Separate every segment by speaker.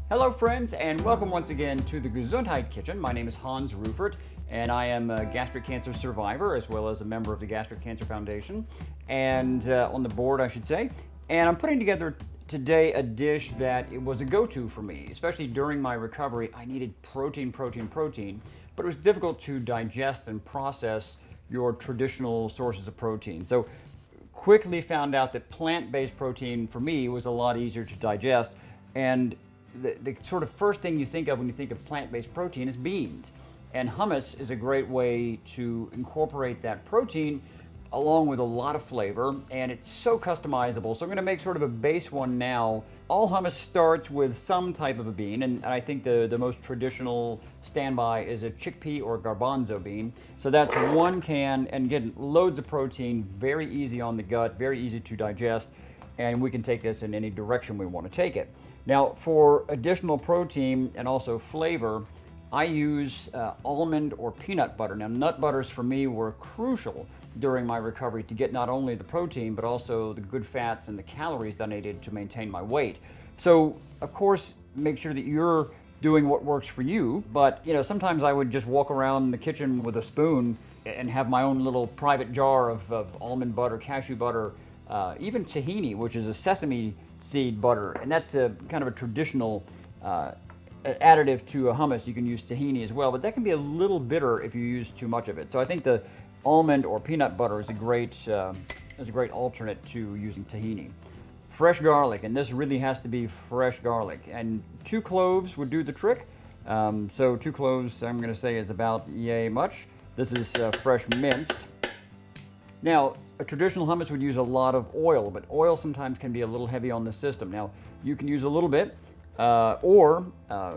Speaker 1: Hello friends, and welcome once again to the Gesundheit kitchen. My name is Hans Rufert, and I am a gastric cancer survivor as well as a member of the Gastric Cancer Foundation, and on the board I should say. And I'm putting together today a dish that it was a go-to for me, especially during my recovery. I needed protein, but it was difficult to digest and process your traditional sources of protein. So quickly found out that plant-based protein for me was a lot easier to digest, and the sort of first thing you think of when you think of plant-based protein is beans. And hummus is a great way to incorporate that protein along with a lot of flavor, and it's so customizable. So I'm gonna make sort of a base one now. All hummus starts with some type of a bean, and I think the most traditional standby is a chickpea or garbanzo bean. So that's 1 can, and again, loads of protein, very easy on the gut, very easy to digest, and we can take this in any direction we want to take it. Now, for additional protein and also flavor, I use almond or peanut butter. Now, nut butters for me were crucial during my recovery to get not only the protein, but also the good fats and the calories that I needed to maintain my weight. So, of course, make sure that you're doing what works for you. But, you know, sometimes I would just walk around the kitchen with a spoon and have my own little private jar of almond butter, cashew butter, even tahini, which is a sesame seed butter, and that's a kind of a traditional additive to a hummus. You can use tahini as well, but that can be a little bitter if you use too much of it. So I think the almond or peanut butter is a great alternate to using tahini. Fresh garlic, and this really has to be fresh garlic, and 2 cloves would do the trick. So 2 cloves, I'm going to say, is about yay much. This is fresh minced. Now, a traditional hummus would use a lot of oil, but oil sometimes can be a little heavy on the system. Now, you can use a little bit, or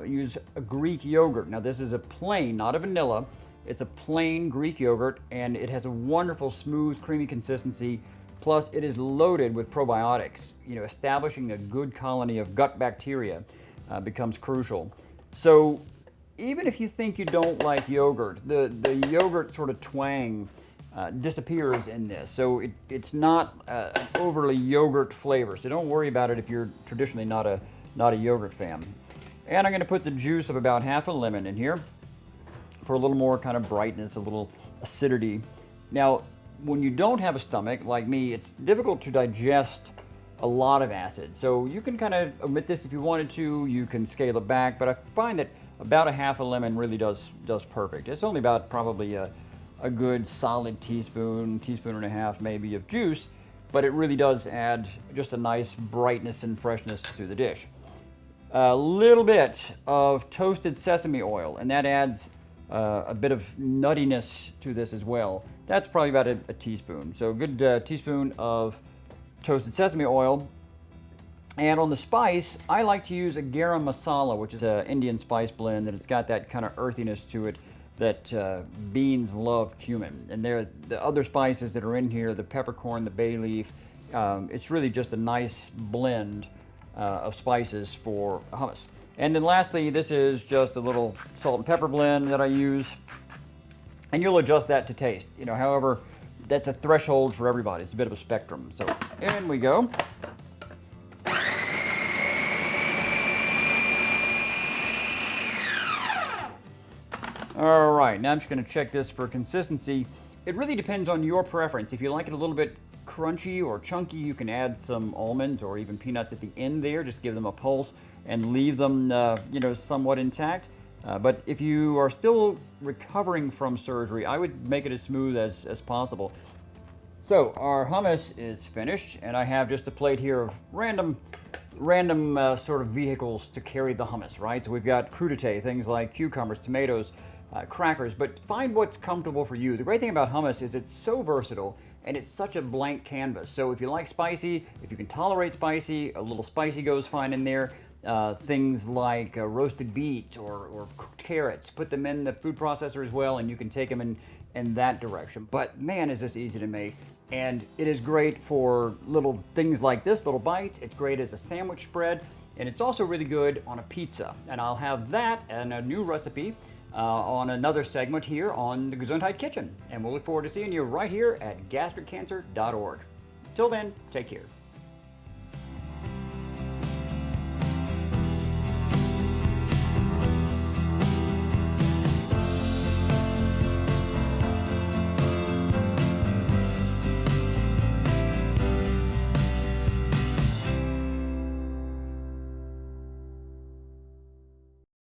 Speaker 1: use a Greek yogurt. Now, this is a plain, not a vanilla. It's a plain Greek yogurt, and it has a wonderful, smooth, creamy consistency. Plus, it is loaded with probiotics. You know, establishing a good colony of gut bacteria becomes crucial. So, even if you think you don't like yogurt, the yogurt sort of twang disappears in this. So it's not an overly yogurt flavor. So don't worry about it if you're traditionally not a yogurt fan. And I'm going to put the juice of about half a lemon in here for a little more kind of brightness, a little acidity. Now, when you don't have a stomach like me, it's difficult to digest a lot of acid. So you can kind of omit this if you wanted to. You can scale it back, but I find that about a half a lemon really does perfect. It's only about probably a good solid teaspoon and a half maybe of juice, but it really does add just a nice brightness and freshness to the dish. A little bit of toasted sesame oil, and that adds a bit of nuttiness to this as well. That's probably about a teaspoon. So a good teaspoon of toasted sesame oil. And on the spice, I like to use a garam masala, which is an Indian spice blend, and it's got that kind of earthiness to it that beans love cumin. And the other spices that are in here, the peppercorn, the bay leaf, it's really just a nice blend of spices for hummus. And then lastly, this is just a little salt and pepper blend that I use. And you'll adjust that to taste. You know, however, that's a threshold for everybody. It's a bit of a spectrum. So in we go. All right, now I'm just going to check this for consistency. It really depends on your preference. If you like it a little bit crunchy or chunky, you can add some almonds or even peanuts at the end there. Just give them a pulse and leave them, you know, somewhat intact. But if you are still recovering from surgery, I would make it as smooth as possible. So our hummus is finished, and I have just a plate here of random sort of vehicles to carry the hummus, right? So we've got crudité, things like cucumbers, tomatoes, crackers, but find what's comfortable for you. The great thing about hummus is it's so versatile, and it's such a blank canvas. So if you like spicy, if you can tolerate spicy, a little spicy goes fine in there. Things like roasted beets or cooked carrots, put them in the food processor as well, and you can take them in that direction. But man, is this easy to make. And it is great for little things like this, little bites. It's great as a sandwich spread, and it's also really good on a pizza. And I'll have that and a new recipe on another segment here on the Gesundheit Kitchen. And we'll look forward to seeing you right here at gastriccancer.org. Till then, take care.